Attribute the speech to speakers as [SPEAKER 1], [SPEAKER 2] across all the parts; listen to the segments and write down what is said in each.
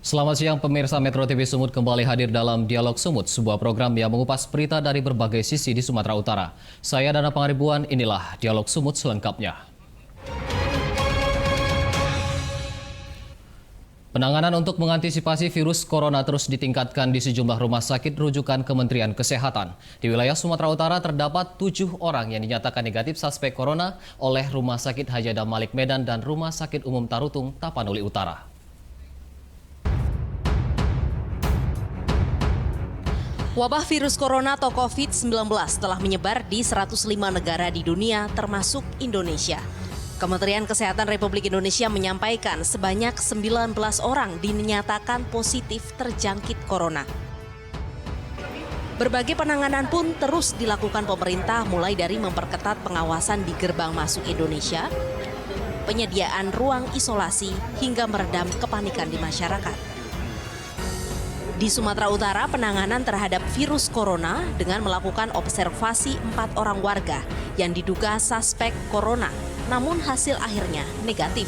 [SPEAKER 1] Selamat siang pemirsa Metro TV Sumut kembali hadir dalam Dialog Sumut, sebuah program yang mengupas berita dari berbagai sisi di Sumatera Utara. Saya Dana Pangaribuan, inilah Dialog Sumut selengkapnya. Penanganan untuk mengantisipasi virus corona terus ditingkatkan di sejumlah rumah sakit rujukan Kementerian Kesehatan. Di wilayah Sumatera Utara terdapat 7 orang yang dinyatakan negatif suspek corona oleh Rumah Sakit Haji Adam Malik Medan dan Rumah Sakit Umum Tarutung, Tapanuli Utara.
[SPEAKER 2] Wabah virus corona atau COVID-19 telah menyebar di 105 negara di dunia termasuk Indonesia. Kementerian Kesehatan Republik Indonesia menyampaikan sebanyak 19 orang dinyatakan positif terjangkit corona. Berbagai penanganan pun terus dilakukan pemerintah mulai dari memperketat pengawasan di gerbang masuk Indonesia, penyediaan ruang isolasi hingga meredam kepanikan di masyarakat. Di Sumatera Utara, penanganan terhadap virus corona dengan melakukan observasi 4 orang warga yang diduga suspek corona, namun hasil akhirnya negatif.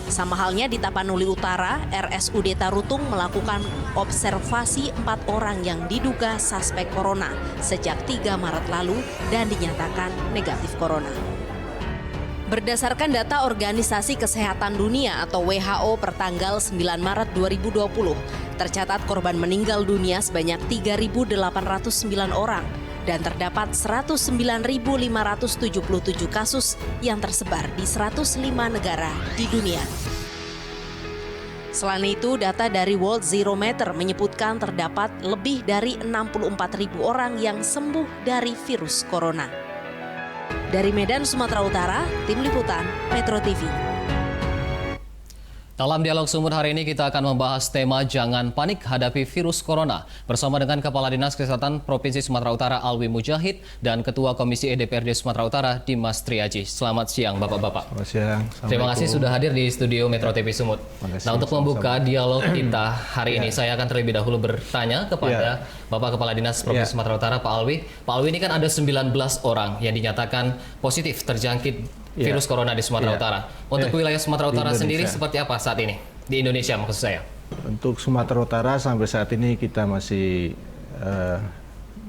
[SPEAKER 2] Sama halnya di Tapanuli Utara, RSUD Tarutung melakukan observasi 4 orang yang diduga suspek corona sejak 3 Maret lalu dan dinyatakan negatif corona. Berdasarkan data Organisasi Kesehatan Dunia atau WHO per tanggal 9 Maret 2020, tercatat korban meninggal dunia sebanyak 3.809 orang dan terdapat 109.577 kasus yang tersebar di 105 negara di dunia. Selain itu, data dari World Zero Meter menyebutkan terdapat lebih dari 64.000 orang yang sembuh dari virus corona. Dari Medan, Sumatera Utara, Tim Liputan, Metro TV.
[SPEAKER 1] Dalam Dialog Sumut hari ini kita akan membahas tema Jangan Panik Hadapi Virus Corona bersama dengan Kepala Dinas Kesehatan Provinsi Sumatera Utara Alwi Mujahid dan Ketua Komisi DPRD Sumatera Utara Dimas Triaji. Selamat siang Bapak-Bapak.
[SPEAKER 3] Selamat siang.
[SPEAKER 1] Terima kasih sudah hadir di studio Metro TV Sumut. Nah, untuk membuka dialog kita hari ini saya akan terlebih dahulu bertanya kepada Bapak Kepala Dinas Provinsi Sumatera Utara Pak Alwi. Pak Alwi, ini kan ada 19 orang yang dinyatakan positif terjangkit virus corona di Sumatera Utara. Untuk wilayah Sumatera Utara sendiri seperti apa saat ini? Di Indonesia maksud saya.
[SPEAKER 3] Untuk Sumatera Utara sampai saat ini kita masih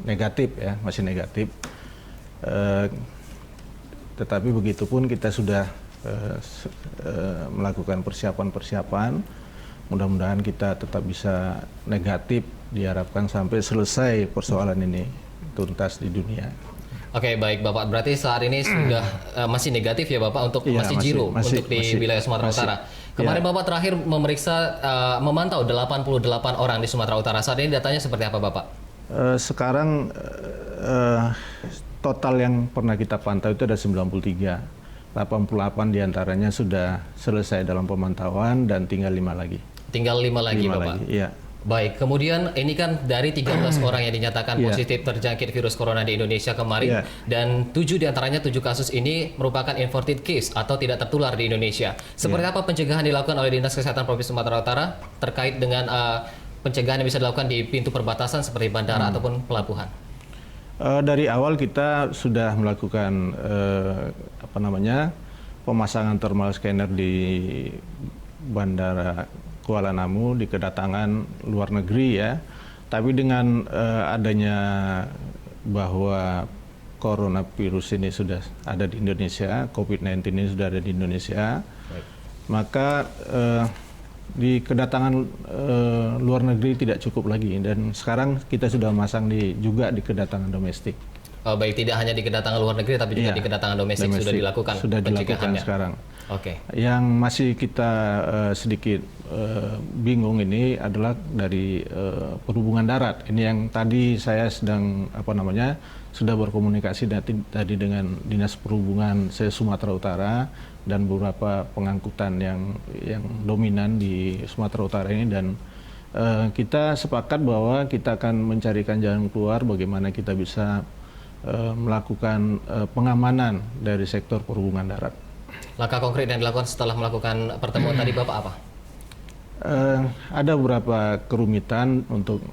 [SPEAKER 3] negatif ya, masih negatif. Tetapi begitupun kita sudah melakukan persiapan-persiapan. Mudah-mudahan kita tetap bisa negatif, diharapkan sampai selesai persoalan ini tuntas di dunia.
[SPEAKER 1] Oke, baik Bapak. Berarti saat ini sudah masih negatif ya Bapak untuk masih zero untuk di wilayah Sumatera Utara. Kemarin Bapak terakhir memeriksa memantau 88 orang di Sumatera Utara. Saat ini datanya seperti apa Bapak?
[SPEAKER 3] Sekarang total yang pernah kita pantau itu ada 93. 88 diantaranya sudah selesai dalam pemantauan dan tinggal 5 lagi.
[SPEAKER 1] Tinggal 5 lagi Bapak?
[SPEAKER 3] Iya.
[SPEAKER 1] Baik, kemudian ini kan dari 13 orang yang dinyatakan positif terjangkit virus corona di Indonesia kemarin, dan 7 diantaranya 7 kasus ini merupakan imported case atau tidak tertular di Indonesia. Seperti apa pencegahan dilakukan oleh Dinas Kesehatan Provinsi Sumatera Utara terkait dengan pencegahan yang bisa dilakukan di pintu perbatasan seperti bandara ataupun pelabuhan?
[SPEAKER 3] Dari awal kita sudah melakukan pemasangan thermal scanner di bandara Kuala Namu di kedatangan luar negeri ya. Tapi dengan adanya bahwa coronavirus ini sudah ada di Indonesia, COVID-19 ini sudah ada di Indonesia, maka di kedatangan luar negeri tidak cukup lagi dan sekarang kita sudah masang juga di kedatangan domestik.
[SPEAKER 1] Baik, tidak hanya di kedatangan luar negeri tapi juga di kedatangan domestik sudah dilakukan pencegahannya.
[SPEAKER 3] Sekarang.
[SPEAKER 1] Oke.
[SPEAKER 3] Yang masih kita sedikit bingung ini adalah dari perhubungan darat. Ini yang tadi saya sedang sudah berkomunikasi tadi dengan Dinas Perhubungan Sumatera Utara dan beberapa pengangkutan yang dominan di Sumatera Utara ini, dan kita sepakat bahwa kita akan mencarikan jalan keluar bagaimana kita bisa melakukan pengamanan dari sektor perhubungan darat.
[SPEAKER 1] Langkah konkret yang dilakukan setelah melakukan pertemuan tadi Bapak apa?
[SPEAKER 3] Ada beberapa kerumitan untuk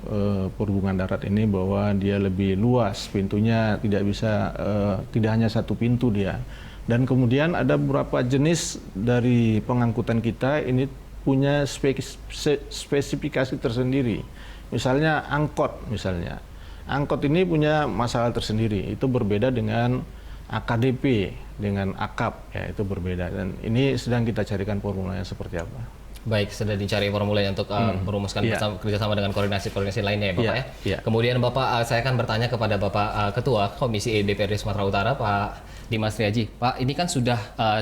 [SPEAKER 3] perhubungan darat ini, bahwa dia lebih luas pintunya, tidak hanya satu pintu dia. Dan kemudian ada beberapa jenis dari pengangkutan kita ini punya spesifikasi tersendiri. Misalnya angkot misalnya. Angkot ini punya masalah tersendiri. Itu berbeda dengan AKDP, dengan AKAP, ya itu berbeda. Dan ini sedang kita carikan formulanya seperti apa.
[SPEAKER 1] Baik, sudah dicari formulanya untuk merumuskan kerjasama dengan koordinasi lainnya ya Bapak ya. Kemudian Bapak, saya akan bertanya kepada Bapak Ketua Komisi E DPRD Sumatera Utara, Pak Dimas Triaji. Pak, ini kan sudah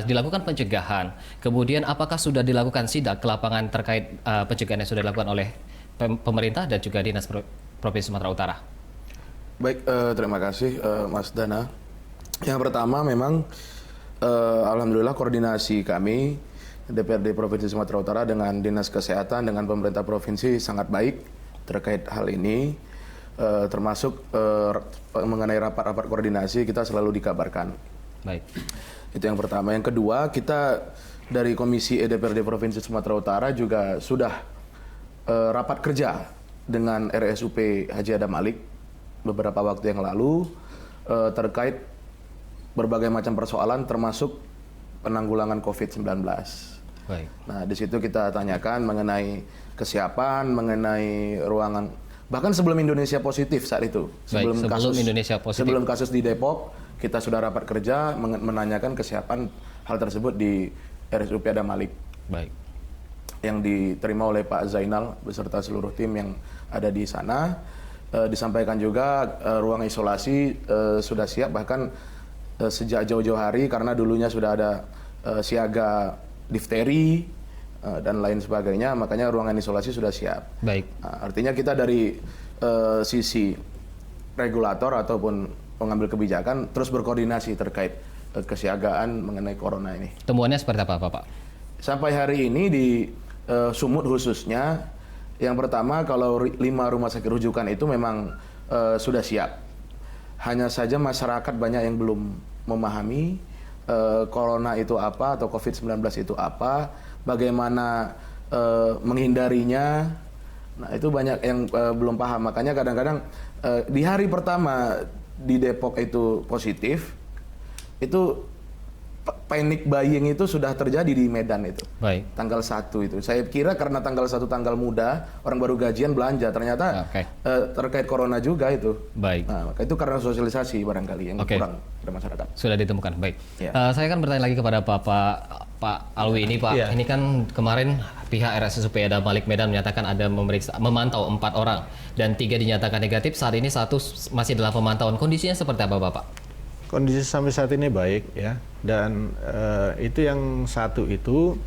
[SPEAKER 1] dilakukan pencegahan. Kemudian apakah sudah dilakukan sidak ke lapangan terkait pencegahan yang sudah dilakukan oleh pemerintah dan juga Dinas Provinsi Sumatera Utara?
[SPEAKER 4] Baik, terima kasih Mas Dana. Yang pertama memang alhamdulillah koordinasi kami DPRD Provinsi Sumatera Utara dengan Dinas Kesehatan dengan pemerintah provinsi sangat baik terkait hal ini, termasuk mengenai rapat-rapat koordinasi kita selalu dikabarkan.
[SPEAKER 1] Baik.
[SPEAKER 4] Itu yang pertama. Yang kedua, kita dari Komisi E DPRD Provinsi Sumatera Utara juga sudah rapat kerja dengan RSUP Haji Adam Malik beberapa waktu yang lalu terkait berbagai macam persoalan termasuk penanggulangan COVID-19.
[SPEAKER 1] Baik.
[SPEAKER 4] Nah, di situ kita tanyakan mengenai kesiapan, mengenai ruangan, bahkan sebelum Indonesia positif saat itu,
[SPEAKER 1] sebelum Indonesia positif,
[SPEAKER 4] sebelum kasus di Depok, kita sudah rapat kerja menanyakan kesiapan hal tersebut di RSUP Adam Malik.
[SPEAKER 1] Baik.
[SPEAKER 4] Yang diterima oleh Pak Zainal beserta seluruh tim yang ada di sana. Disampaikan juga ruang isolasi sudah siap, bahkan sejak jauh-jauh hari karena dulunya sudah ada siaga difteri dan lain sebagainya, makanya ruangan isolasi sudah siap.
[SPEAKER 1] Baik.
[SPEAKER 4] Artinya kita dari sisi regulator ataupun pengambil kebijakan terus berkoordinasi terkait kesiagaan mengenai corona ini.
[SPEAKER 1] Temuannya seperti apa, Pak?
[SPEAKER 4] Sampai hari ini di Sumut khususnya, yang pertama kalau 5 rumah sakit rujukan itu memang sudah siap. Hanya saja masyarakat banyak yang belum memahami corona itu apa atau COVID-19 itu apa, bagaimana menghindarinya. Nah, itu banyak yang belum paham. Makanya kadang-kadang di hari pertama di Depok itu positif, itu panic buying itu sudah terjadi di Medan itu.
[SPEAKER 1] Baik.
[SPEAKER 4] Tanggal 1 itu. Saya kira karena tanggal 1 tanggal muda, orang baru gajian belanja. Ternyata terkait corona juga itu.
[SPEAKER 1] Baik.
[SPEAKER 4] Nah, maka itu karena sosialisasi barangkali yang kurang pada masyarakat.
[SPEAKER 1] Sudah ditemukan. Baik.
[SPEAKER 4] Ya.
[SPEAKER 1] Saya akan bertanya lagi kepada Pak Alwi ini, Pak.
[SPEAKER 3] Ya.
[SPEAKER 1] Ini kan kemarin pihak RSUP Adam Malik Medan menyatakan ada memantau 4 orang dan 3 dinyatakan negatif. Saat ini 1 masih dalam pemantauan. Kondisinya seperti apa, Bapak?
[SPEAKER 3] Kondisi sampai saat ini baik ya, dan itu yang 1 itu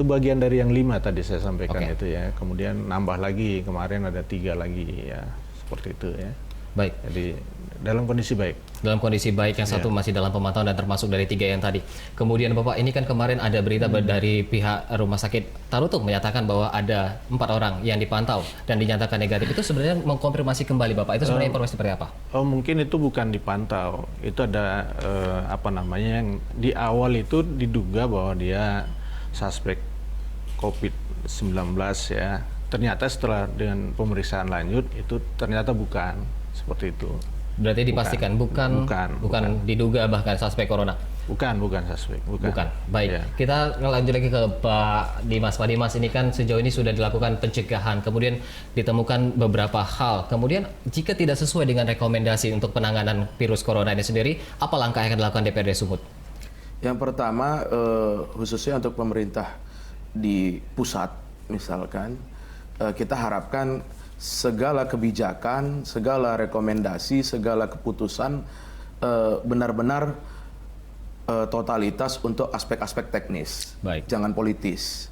[SPEAKER 3] bagian dari yang 5 tadi saya sampaikan itu ya. Kemudian nambah lagi kemarin ada 3 lagi ya, seperti itu ya.
[SPEAKER 1] Baik.
[SPEAKER 3] Jadi dalam kondisi baik.
[SPEAKER 1] Dalam kondisi baik, yang 1 masih dalam pemantauan dan termasuk dari 3 yang tadi. Kemudian Bapak, ini kan kemarin ada berita dari pihak Rumah Sakit Tarutung menyatakan bahwa ada 4 orang yang dipantau dan dinyatakan negatif. Itu sebenarnya mengkonfirmasi kembali Bapak, itu sebenarnya informasi seperti apa?
[SPEAKER 3] Oh, mungkin itu bukan dipantau. Itu ada yang di awal itu diduga bahwa dia suspek COVID-19 ya. Ternyata setelah dengan pemeriksaan lanjut itu ternyata bukan seperti itu.
[SPEAKER 1] Berarti dipastikan bukan diduga bahkan suspek corona.
[SPEAKER 3] Bukan suspek. Bukan.
[SPEAKER 1] Baik.
[SPEAKER 3] Ya.
[SPEAKER 1] Kita lanjut lagi ke Pak Dimas. Pak Dimas, ini kan sejauh ini sudah dilakukan pencegahan, kemudian ditemukan beberapa hal. Kemudian jika tidak sesuai dengan rekomendasi untuk penanganan virus corona ini sendiri, apa langkah yang akan dilakukan DPRD Sumut?
[SPEAKER 4] Yang pertama khususnya untuk pemerintah di pusat misalkan, kita harapkan segala kebijakan, segala rekomendasi, segala keputusan benar-benar totalitas untuk aspek-aspek teknis.
[SPEAKER 1] Baik.
[SPEAKER 4] Jangan politis.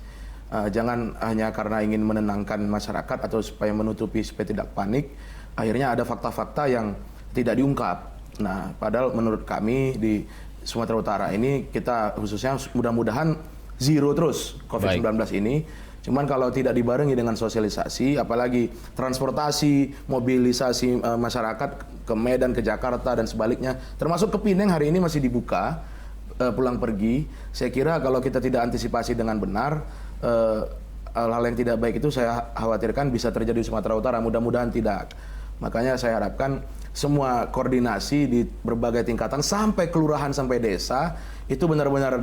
[SPEAKER 4] Jangan hanya karena ingin menenangkan masyarakat atau supaya menutupi supaya tidak panik, akhirnya ada fakta-fakta yang tidak diungkap. Nah, padahal menurut kami di Sumatera Utara ini kita khususnya mudah-mudahan zero terus COVID-19 ini. Cuman kalau tidak dibarengi dengan sosialisasi, apalagi transportasi, mobilisasi masyarakat ke Medan, ke Jakarta dan sebaliknya, termasuk ke Pineng hari ini masih dibuka, pulang pergi. Saya kira kalau kita tidak antisipasi dengan benar, hal-hal yang tidak baik itu saya khawatirkan bisa terjadi di Sumatera Utara. Mudah-mudahan tidak. Makanya saya harapkan semua koordinasi di berbagai tingkatan sampai kelurahan sampai desa itu benar-benar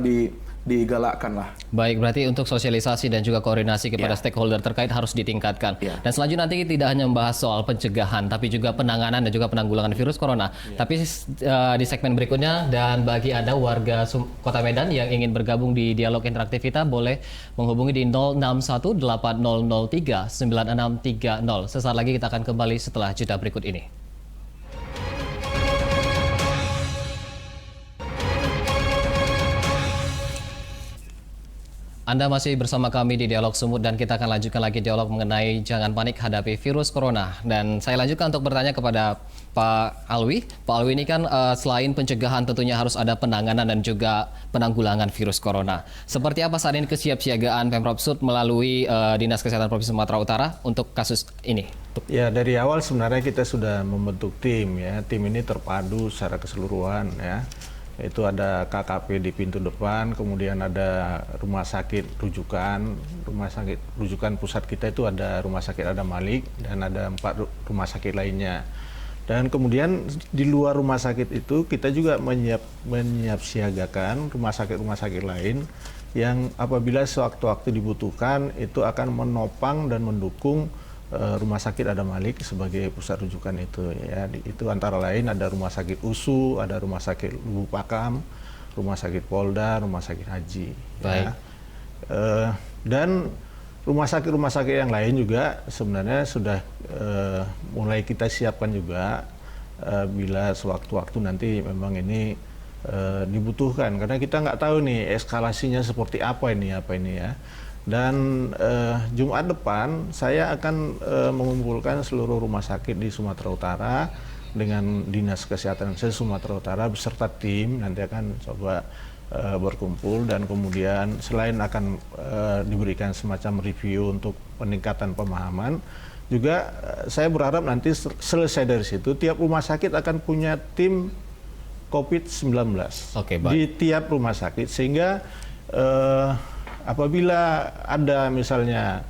[SPEAKER 4] digalakkan lah.
[SPEAKER 1] Baik, berarti untuk sosialisasi dan juga koordinasi kepada stakeholder terkait harus ditingkatkan. Dan selanjutnya nanti tidak hanya membahas soal pencegahan, tapi juga penanganan dan juga penanggulangan virus corona. Tapi di segmen berikutnya, dan bagi Anda warga Kota Medan yang ingin bergabung di dialog interaktif kita, boleh menghubungi di 06180039630. Sesaat lagi kita akan kembali setelah jeda berikut ini. Anda masih bersama kami di Dialog Sumut dan kita akan lanjutkan lagi dialog mengenai jangan panik hadapi virus corona. Dan saya lanjutkan untuk bertanya kepada Pak Alwi. Pak Alwi ini kan selain pencegahan tentunya harus ada penanganan dan juga penanggulangan virus corona. Seperti apa saat ini kesiapsiagaan Pemprov Sud melalui Dinas Kesehatan Provinsi Sumatera Utara untuk kasus ini?
[SPEAKER 3] Ya, dari awal sebenarnya kita sudah membentuk tim ya. Tim ini terpadu secara keseluruhan ya. Itu ada KKP di pintu depan, kemudian ada rumah sakit rujukan pusat kita itu ada Rumah Sakit Adam Malik dan ada 4 rumah sakit lainnya. Dan kemudian di luar rumah sakit itu kita juga menyiapsiagakan rumah sakit lain yang apabila sewaktu-waktu dibutuhkan itu akan menopang dan mendukung Rumah Sakit Adam Malik sebagai pusat rujukan itu ya. Itu antara lain ada Rumah Sakit USU, ada Rumah Sakit Lubuk Pakam, Rumah Sakit Polda, Rumah Sakit Haji.
[SPEAKER 1] Baik.
[SPEAKER 3] Ya. Dan rumah sakit yang lain juga sebenarnya sudah mulai kita siapkan juga bila sewaktu-waktu nanti memang ini dibutuhkan, karena kita nggak tahu nih eskalasinya seperti apa ini ya. Dan Jumat depan saya akan mengumpulkan seluruh rumah sakit di Sumatera Utara dengan Dinas Kesehatan Sumatera Utara beserta tim, nanti akan coba berkumpul dan kemudian selain akan diberikan semacam review untuk peningkatan pemahaman, juga saya berharap nanti selesai dari situ tiap rumah sakit akan punya tim COVID-19 di tiap rumah sakit, sehingga apabila ada misalnya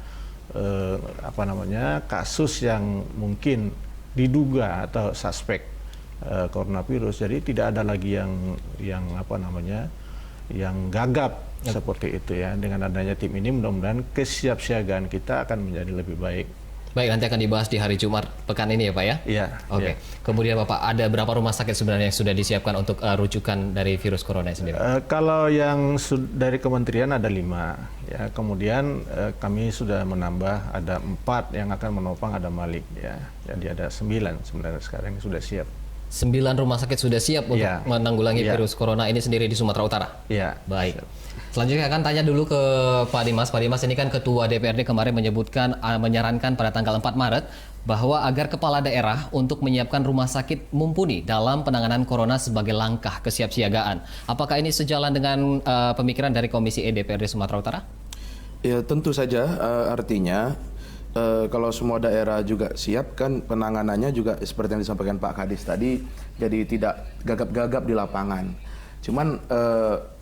[SPEAKER 3] kasus yang mungkin diduga atau suspek coronavirus, jadi tidak ada lagi yang gagap seperti itu ya. Dengan adanya tim ini mudah-mudahan kesiapsiagaan kita akan menjadi lebih baik.
[SPEAKER 1] Baik, nanti akan dibahas di hari Jumat pekan ini ya Pak ya?
[SPEAKER 3] Iya.
[SPEAKER 1] Oke. Kemudian Bapak, ada berapa rumah sakit sebenarnya yang sudah disiapkan untuk rujukan dari virus corona sendiri?
[SPEAKER 3] Kalau yang dari kementerian ada 5. Ya, kemudian kami sudah menambah ada 4 yang akan menopang Adam Malik ya. Jadi ada 9 sebenarnya sekarang yang sudah siap.
[SPEAKER 1] 9 rumah sakit sudah siap untuk menanggulangi virus corona ini sendiri di Sumatera Utara?
[SPEAKER 3] Iya.
[SPEAKER 1] Baik. Selanjutnya akan tanya dulu ke Pak Dimas. Pak Dimas ini kan Ketua DPRD kemarin menyarankan pada tanggal 4 Maret bahwa agar kepala daerah untuk menyiapkan rumah sakit mumpuni dalam penanganan corona sebagai langkah kesiapsiagaan. Apakah ini sejalan dengan pemikiran dari Komisi E DPRD Sumatera Utara?
[SPEAKER 4] Ya tentu saja, artinya kalau semua daerah juga siap kan penanganannya juga seperti yang disampaikan Pak Kadis tadi, jadi tidak gagap-gagap di lapangan. Cuman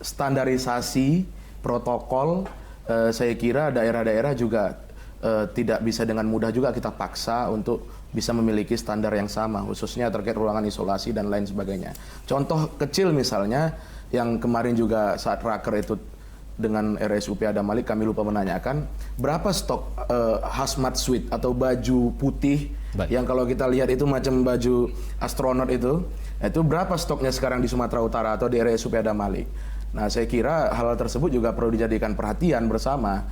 [SPEAKER 4] standarisasi protokol saya kira daerah-daerah juga tidak bisa dengan mudah juga kita paksa untuk bisa memiliki standar yang sama, khususnya terkait ruangan isolasi dan lain sebagainya. Contoh kecil misalnya yang kemarin juga saat raker itu dengan RSUP Adam Malik kami lupa menanyakan berapa stok hazmat suit atau baju putih yang kalau kita lihat itu macam baju astronot itu berapa stoknya sekarang di Sumatera Utara atau di RSUP Adam Malik. Nah saya kira hal tersebut juga perlu dijadikan perhatian bersama,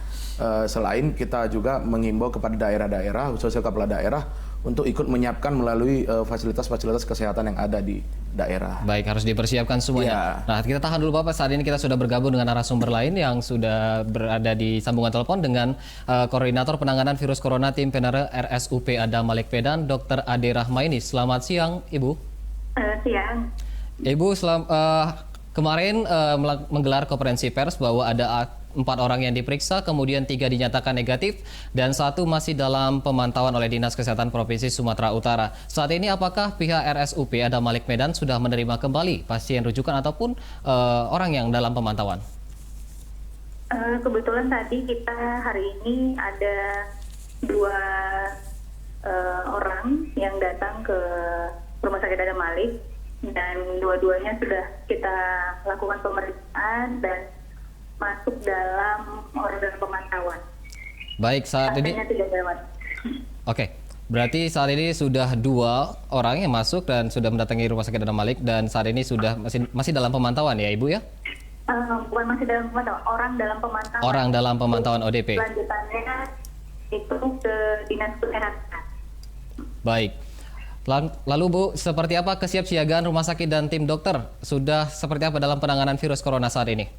[SPEAKER 4] selain kita juga menghimbau kepada daerah-daerah khususnya kepala daerah untuk ikut menyiapkan melalui fasilitas-fasilitas kesehatan yang ada di daerah.
[SPEAKER 1] Baik, harus dipersiapkan semuanya. Nah, kita tahan dulu Bapak. Saat ini kita sudah bergabung dengan narasumber lain yang sudah berada di sambungan telepon dengan Koordinator Penanganan Virus Corona Tim Penere RSUP Adam Malik Medan, Dr. Ade Rahmaini. Selamat siang, Ibu.
[SPEAKER 5] Siang.
[SPEAKER 1] Ibu, kemarin menggelar konferensi pers bahwa ada 4 orang yang diperiksa, kemudian 3 dinyatakan negatif, dan 1 masih dalam pemantauan oleh Dinas Kesehatan Provinsi Sumatera Utara. Saat ini apakah pihak RSUP Adam Malik Medan sudah menerima kembali pasien rujukan ataupun orang yang dalam pemantauan?
[SPEAKER 5] Kebetulan tadi kita hari ini ada 2 orang yang datang ke Rumah Sakit Adam Malik, dan dua-duanya sudah kita lakukan pemeriksaan dan masuk dalam order pemantauan.
[SPEAKER 1] Baik, saat ini.
[SPEAKER 5] Artinya tidak lewat.
[SPEAKER 1] Oke. Berarti saat ini sudah 2 orang yang masuk dan sudah mendatangi Rumah Sakit Adam Malik dan saat ini sudah masih dalam pemantauan ya Ibu ya?
[SPEAKER 5] Bukan masih dalam pemantauan, orang dalam pemantauan.
[SPEAKER 1] Orang dalam pemantauan ODP.
[SPEAKER 5] Selanjutnya itu ke Dinas Kesehatan.
[SPEAKER 1] Baik. Lalu Bu, seperti apa kesiapsiagaan rumah sakit dan tim dokter? Sudah seperti apa dalam penanganan virus corona saat ini?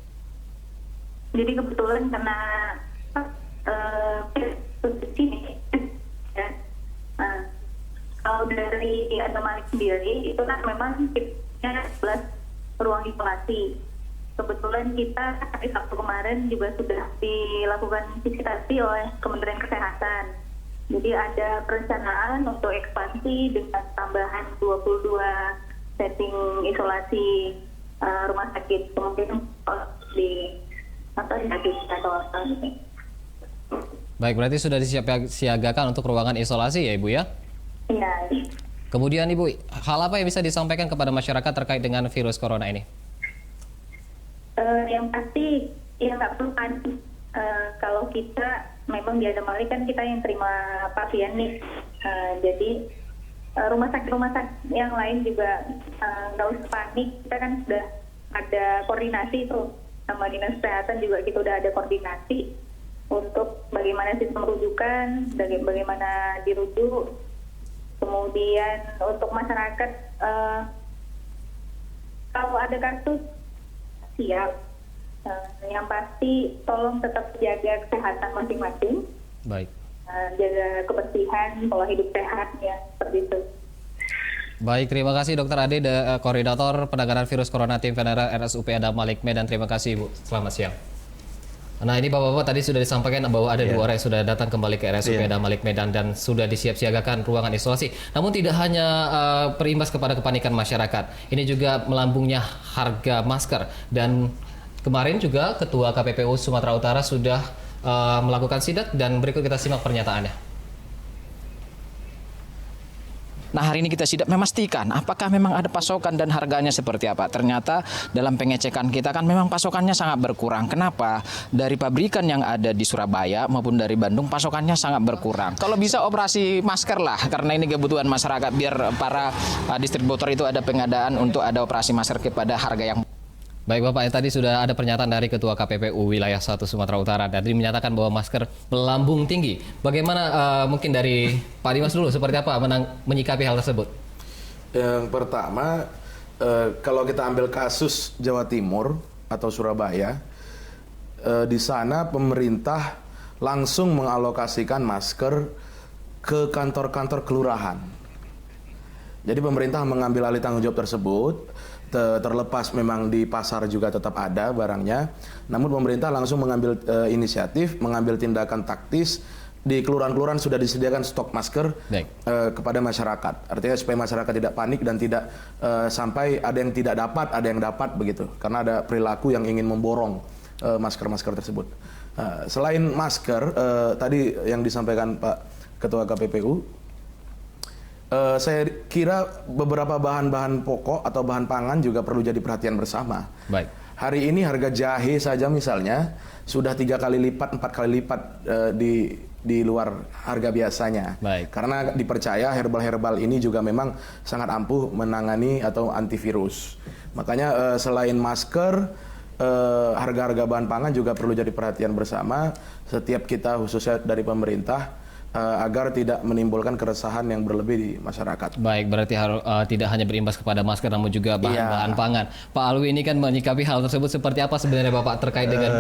[SPEAKER 5] Jadi kebetulan karena ini ya, kalau dari Adam Malik sendiri itu kan memang kita 11 ruang isolasi. Kebetulan kita hari Sabtu kemarin juga sudah dilakukan visitasi oleh Kementerian Kesehatan. Jadi ada perencanaan untuk ekspansi dengan tambahan 22 setting isolasi rumah sakit. Kemudian di
[SPEAKER 1] Baik, berarti sudah disiagakan untuk ruangan isolasi ya Ibu ya?
[SPEAKER 5] Iya.
[SPEAKER 1] Kemudian Ibu, hal apa yang bisa disampaikan kepada masyarakat terkait dengan virus corona ini?
[SPEAKER 5] Yang pasti ya nggak perlu panik. Kalau kita memang di Adam Malik kan kita yang terima pasien nih, jadi rumah sakit yang lain juga nggak usah panik. Kita kan sudah ada koordinasi tuh sama Dinas Kesehatan, juga kita udah ada koordinasi untuk bagaimana sistem rujukan, bagaimana dirujuk. Kemudian untuk masyarakat kalau ada kasus siap. Yang pasti tolong tetap jaga kesehatan masing-masing.
[SPEAKER 1] Baik.
[SPEAKER 5] Jaga kebersihan, pola hidup sehat ya, seperti itu.
[SPEAKER 1] Baik, terima kasih Dr. Ade, Koordinator Penanganan Virus Corona Tim Venera RSUP Adam Malik Medan. Terima kasih Ibu. Selamat siang. Nah ini Bapak-Bapak tadi sudah disampaikan bahwa ada 2 orang yang sudah datang kembali ke RSUP Adam Malik Medan dan sudah disiap-siagakan ruangan isolasi. Namun tidak hanya berimbas kepada kepanikan masyarakat, ini juga melambungnya harga masker. Dan kemarin juga Ketua KPPU Sumatera Utara sudah melakukan sidak dan berikut kita simak pernyataannya.
[SPEAKER 6] Nah, hari ini kita sidak memastikan apakah memang ada pasokan dan harganya seperti apa. Ternyata dalam pengecekan kita kan memang pasokannya sangat berkurang. Kenapa? Dari pabrikan yang ada di Surabaya maupun dari Bandung pasokannya sangat berkurang. Kalau bisa operasi masker lah, karena ini kebutuhan masyarakat, biar para distributor itu ada pengadaan untuk ada operasi masker kepada harga yang.
[SPEAKER 1] Baik Bapak, tadi sudah ada pernyataan dari Ketua KPPU Wilayah 1 Sumatera Utara. Tadi menyatakan bahwa masker melambung tinggi. Bagaimana mungkin dari Pak Dimas dulu, seperti apa menyikapi hal tersebut?
[SPEAKER 4] Yang pertama, kalau kita ambil kasus Jawa Timur atau Surabaya, di sana pemerintah langsung mengalokasikan masker ke kantor-kantor kelurahan. Jadi pemerintah mengambil alih tanggung jawab tersebut. Terlepas memang di pasar juga tetap ada barangnya, namun pemerintah langsung mengambil inisiatif, mengambil tindakan taktis. Di kelurahan-kelurahan sudah disediakan stok masker kepada masyarakat. Artinya supaya masyarakat tidak panik dan tidak sampai ada yang tidak dapat, ada yang dapat begitu. Karena ada perilaku yang ingin memborong masker-masker tersebut. Selain masker, tadi yang disampaikan Pak Ketua KPPU, saya kira beberapa bahan-bahan pokok atau bahan pangan juga perlu jadi perhatian bersama.
[SPEAKER 1] Baik.
[SPEAKER 4] Hari ini harga jahe saja misalnya sudah 3 kali lipat, 4 kali lipat di luar harga biasanya.
[SPEAKER 1] Baik.
[SPEAKER 4] Karena dipercaya herbal-herbal ini juga memang sangat ampuh menangani atau antivirus. Makanya selain masker, harga-harga bahan pangan juga perlu jadi perhatian bersama setiap kita, khususnya dari pemerintah, agar tidak menimbulkan keresahan yang berlebih di masyarakat.
[SPEAKER 1] Baik, berarti tidak hanya berimbas kepada masker namun juga bahan-bahan pangan. Pak Alwi ini kan menyikapi hal tersebut seperti apa sebenarnya Bapak terkait dengan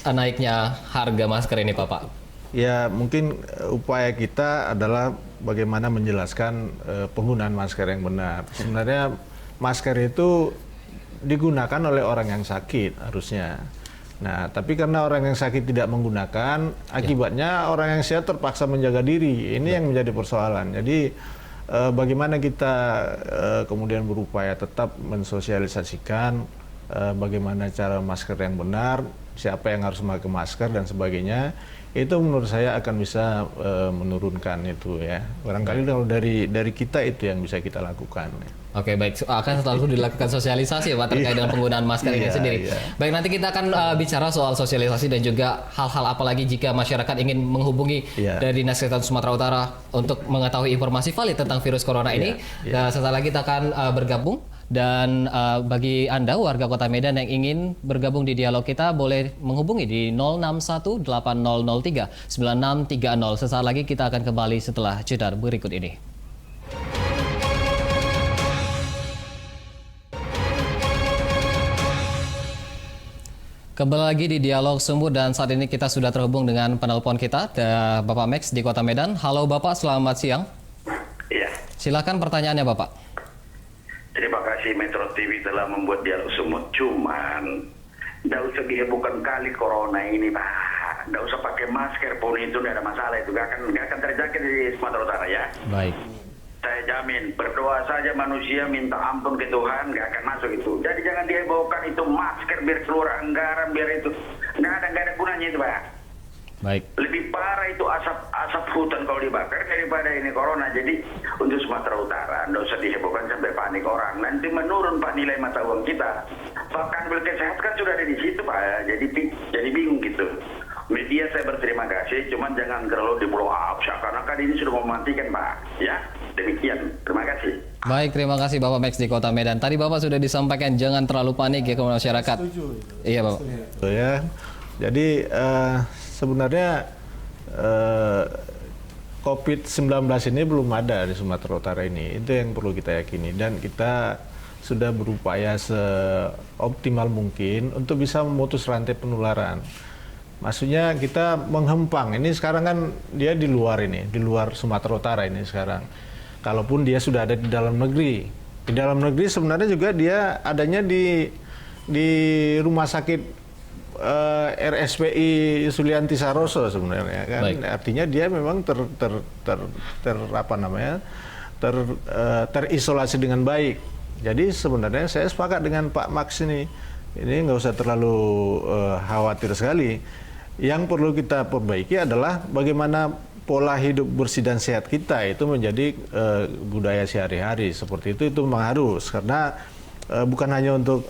[SPEAKER 1] naiknya harga masker ini Bapak?
[SPEAKER 3] Ya mungkin upaya kita adalah bagaimana menjelaskan penggunaan masker yang benar. Sebenarnya masker itu digunakan oleh orang yang sakit harusnya. Nah, tapi karena orang yang sakit tidak menggunakan, akibatnya orang yang sehat terpaksa menjaga diri. Ini yang menjadi persoalan. Jadi bagaimana kita kemudian berupaya tetap mensosialisasikan bagaimana cara masker yang benar, siapa yang harus memakai masker dan sebagainya. Itu menurut saya akan bisa menurunkan itu ya. Barangkali dari kita itu yang bisa kita lakukan.
[SPEAKER 1] Oke, baik. Akan selalu dilakukan sosialisasi ya Pak terkait dengan penggunaan masker ini sendiri. Baik, nanti kita akan bicara soal sosialisasi dan juga hal-hal apalagi jika masyarakat ingin menghubungi dari Dinas Kesehatan Sumatera Utara untuk mengetahui informasi valid tentang virus corona ini. Setelah lagi kita akan bergabung. Dan bagi Anda warga Kota Medan yang ingin bergabung di dialog kita boleh menghubungi di 061 8003 9630. Sesaat lagi kita akan kembali setelah jeda berikut ini. Kembali lagi di Dialog Sumut dan saat ini kita sudah terhubung dengan penelpon kita, Bapak Max di Kota Medan. Halo Bapak, selamat siang.
[SPEAKER 7] Iya.
[SPEAKER 1] Silakan pertanyaannya Bapak.
[SPEAKER 7] Terima kasih Metro TV telah membuat Dialog Sumut. Cuman, tidak usah dihebohkan kali corona ini Pak. Tidak usah pakai masker pun itu tidak ada masalah. Itu nggak akan terjangkit di Sumatera Utara ya.
[SPEAKER 1] Baik.
[SPEAKER 7] Saya jamin, berdoa saja manusia minta ampun ke Tuhan, nggak akan masuk itu. Jadi jangan dihebohkan itu masker biar keluar anggaran, biar itu nggak ada gunanya itu Pak.
[SPEAKER 1] Baik.
[SPEAKER 7] Lebih parah itu asap hutan kalau dibakar daripada ini corona. Jadi untuk Sumatera Utara nggak usah dihebohkan sampai panik orang. Nanti menurun Pak nilai mata uang kita. Bahkan kesehatan kan sudah ada di situ Pak. Jadi bingung gitu. Media saya berterima kasih, cuman jangan terlalu di blow up. Seakan-akan ini sudah mematikan Pak. Ya, demikian. Terima kasih.
[SPEAKER 1] Baik, terima kasih Bapak Max di Kota Medan. Tadi Bapak sudah disampaikan jangan terlalu panik ya ke masyarakat. Iya Bapak.
[SPEAKER 3] Ya. Jadi sebenarnya COVID-19 ini belum ada di Sumatera Utara ini. Itu yang perlu kita yakini. Dan kita sudah berupaya seoptimal mungkin untuk bisa memutus rantai penularan. Maksudnya kita menghempang. Ini sekarang kan dia di luar Sumatera Utara ini sekarang. Kalaupun dia sudah ada di dalam negeri. Di dalam negeri sebenarnya juga dia adanya di rumah sakit RSPI Sulianti Saroso sebenarnya kan. Baik. Artinya dia memang terisolasi dengan baik. Jadi sebenarnya saya sepakat dengan Pak Max ini nggak usah terlalu khawatir sekali. Yang perlu kita perbaiki adalah bagaimana pola hidup bersih dan sehat kita itu menjadi budaya sehari-hari. Seperti itu memang harus, karena bukan hanya untuk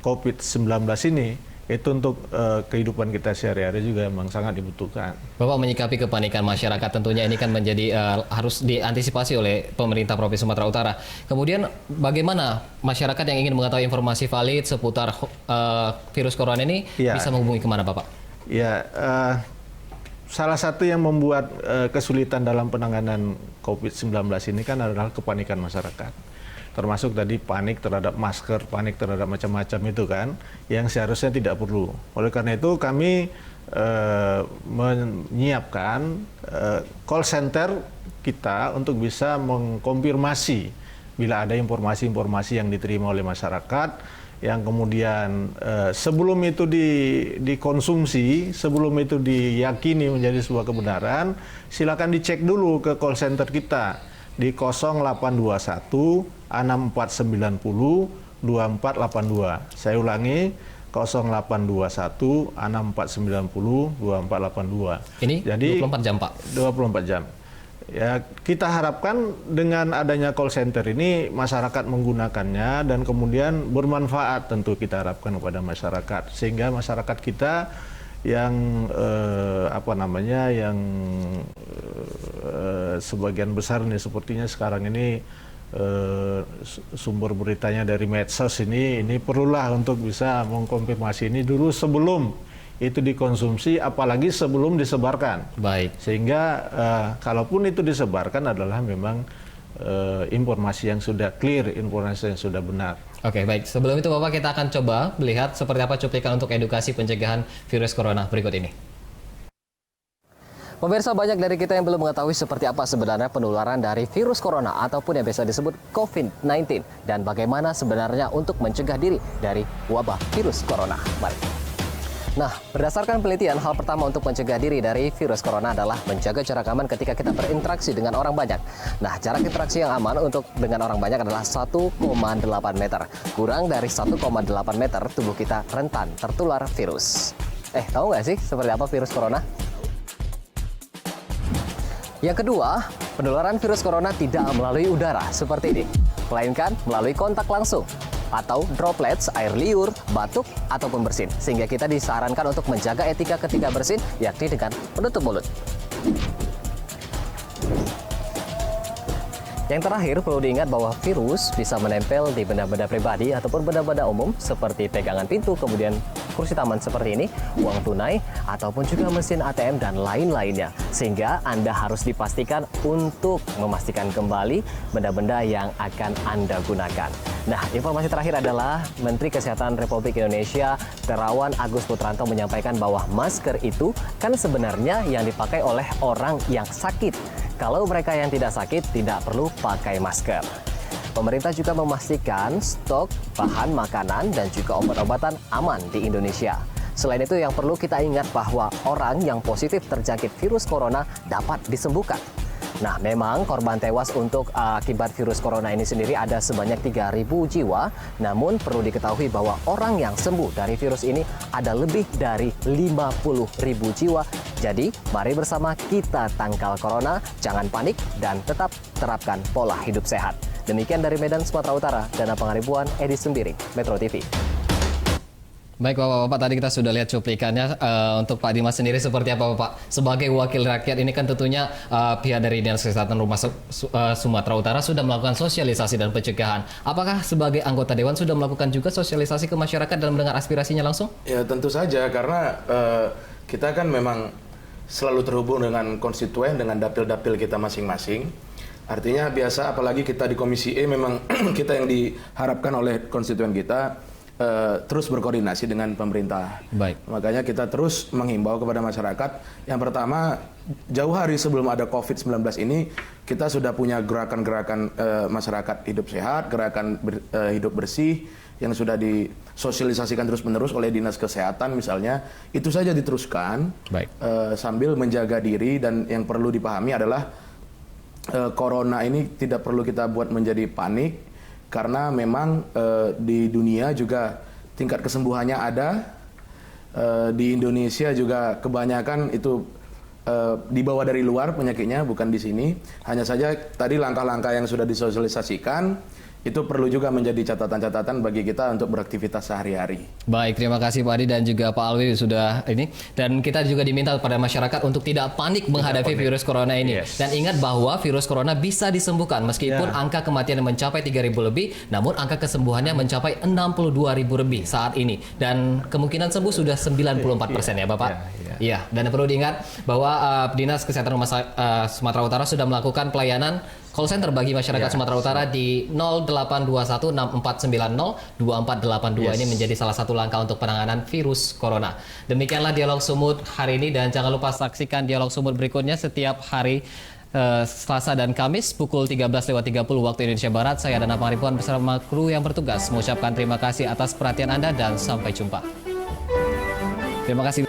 [SPEAKER 3] COVID-19 ini, itu untuk kehidupan kita sehari-hari juga memang sangat dibutuhkan.
[SPEAKER 1] Bapak menyikapi kepanikan masyarakat tentunya ini kan menjadi harus diantisipasi oleh pemerintah Provinsi Sumatera Utara. Kemudian bagaimana masyarakat yang ingin mengetahui informasi valid seputar virus corona ini bisa menghubungi kemana Bapak?
[SPEAKER 3] Ya, salah satu yang membuat kesulitan dalam penanganan COVID-19 ini kan adalah kepanikan masyarakat. Termasuk tadi panik terhadap masker, panik terhadap macam-macam itu kan, yang seharusnya tidak perlu. Oleh karena itu kami menyiapkan call center kita untuk bisa mengkonfirmasi bila ada informasi-informasi yang diterima oleh masyarakat, yang kemudian sebelum itu dikonsumsi, sebelum itu diyakini menjadi sebuah kebenaran, silakan dicek dulu ke call center kita di 0821 6490 2482. Saya ulangi 0821 6490 2482.
[SPEAKER 1] Ini
[SPEAKER 3] jadi
[SPEAKER 1] 24 jam Pak.
[SPEAKER 3] 24 jam. Ya, kita harapkan dengan adanya call center ini masyarakat menggunakannya dan kemudian bermanfaat, tentu kita harapkan kepada masyarakat, sehingga masyarakat kita yang sebagian besar nih sepertinya sekarang ini sumber beritanya dari medsos ini perlulah untuk bisa mengkonfirmasi ini dulu sebelum itu dikonsumsi, apalagi sebelum disebarkan.
[SPEAKER 1] Baik.
[SPEAKER 3] Sehingga kalaupun itu disebarkan adalah memang informasi yang sudah clear, informasi yang sudah benar.
[SPEAKER 1] Oke, baik. Sebelum itu Bapak, kita akan coba melihat seperti apa cuplikan untuk edukasi pencegahan virus corona berikut ini. Pemirsa, banyak dari kita yang belum mengetahui seperti apa sebenarnya penularan dari virus corona ataupun yang biasa disebut COVID-19 dan bagaimana sebenarnya untuk mencegah diri dari wabah virus corona. Mari. Nah, berdasarkan penelitian, hal pertama untuk mencegah diri dari virus corona adalah menjaga jarak aman ketika kita berinteraksi dengan orang banyak. Nah, jarak interaksi yang aman untuk dengan orang banyak adalah 1,8 meter. Kurang dari 1,8 meter, tubuh kita rentan tertular virus. Tahu nggak sih seperti apa virus corona? Yang kedua, penularan virus corona tidak melalui udara seperti ini, melainkan melalui kontak langsung atau droplets air liur, batuk, ataupun bersin. Sehingga kita disarankan untuk menjaga etika ketika bersin, yakni dengan menutup mulut. Yang terakhir, perlu diingat bahwa virus bisa menempel di benda-benda pribadi ataupun benda-benda umum seperti pegangan pintu, kemudian kursi taman seperti ini, uang tunai, ataupun juga mesin ATM dan lain-lainnya. Sehingga Anda harus dipastikan untuk memastikan kembali benda-benda yang akan Anda gunakan. Nah, informasi terakhir adalah Menteri Kesehatan Republik Indonesia, Terawan Agus Putranto menyampaikan bahwa masker itu kan sebenarnya yang dipakai oleh orang yang sakit. Kalau mereka yang tidak sakit, tidak perlu pakai masker. Pemerintah juga memastikan stok bahan makanan dan juga obat-obatan aman di Indonesia. Selain itu, yang perlu kita ingat bahwa orang yang positif terjangkit virus corona dapat disembuhkan. Nah, memang korban tewas untuk akibat virus corona ini sendiri ada sebanyak 3.000 jiwa. Namun perlu diketahui bahwa orang yang sembuh dari virus ini ada lebih dari 50.000 jiwa. Jadi, mari bersama kita tangkal corona, jangan panik, dan tetap terapkan pola hidup sehat. Demikian dari Medan, Sumatera Utara, Dana Pangaribuan, Edi Sendiri, Metro TV. Baik Bapak-Bapak, tadi kita sudah lihat cuplikannya. Untuk Pak Dimas sendiri seperti apa Bapak? Sebagai wakil rakyat ini kan tentunya pihak dari Dinas Kesehatan Rumah Sumatera Utara sudah melakukan sosialisasi dan pencegahan. Apakah sebagai anggota Dewan sudah melakukan juga sosialisasi ke masyarakat dan mendengar aspirasinya langsung?
[SPEAKER 4] Ya tentu saja, karena kita kan memang selalu terhubung dengan konstituen, dengan dapil-dapil kita masing-masing. Artinya biasa, apalagi kita di Komisi E, memang kita yang diharapkan oleh konstituen kita terus berkoordinasi dengan pemerintah.
[SPEAKER 1] Baik.
[SPEAKER 4] Makanya kita terus menghimbau kepada masyarakat. Yang pertama, jauh hari sebelum ada COVID-19 ini, kita sudah punya gerakan-gerakan masyarakat hidup sehat, gerakan hidup bersih, yang sudah disosialisasikan terus-menerus oleh Dinas Kesehatan misalnya. Itu saja diteruskan.
[SPEAKER 1] Baik.
[SPEAKER 4] Sambil menjaga diri, dan yang perlu dipahami adalah corona ini tidak perlu kita buat menjadi panik. Karena memang di dunia juga tingkat kesembuhannya ada, di Indonesia juga kebanyakan itu dibawa dari luar penyakitnya, bukan di sini. Hanya saja tadi langkah-langkah yang sudah disosialisasikan itu perlu juga menjadi catatan-catatan bagi kita untuk beraktivitas sehari-hari.
[SPEAKER 1] Baik, terima kasih Pak Adi dan juga Pak Alwi sudah ini. Dan kita juga diminta kepada masyarakat untuk tidak panik menghadapi virus corona ini.
[SPEAKER 3] Yes.
[SPEAKER 1] Dan ingat bahwa virus corona bisa disembuhkan meskipun angka kematian mencapai 3.000 lebih, namun angka kesembuhannya mencapai 62.000 lebih saat ini. Dan kemungkinan sembuh sudah 94% ya Bapak? Iya, dan perlu diingat bahwa Dinas Kesehatan Rumah Sumatera Utara sudah melakukan pelayanan call center bagi masyarakat Sumatera Utara di 082164902482. Ini menjadi salah satu langkah untuk penanganan virus corona. Demikianlah Dialog Sumut hari ini, dan jangan lupa saksikan Dialog Sumut berikutnya setiap hari Selasa dan Kamis pukul 13.30 waktu Indonesia Barat. Saya Dana Pangaribuan bersama kru yang bertugas mengucapkan terima kasih atas perhatian Anda dan sampai jumpa. Terima kasih.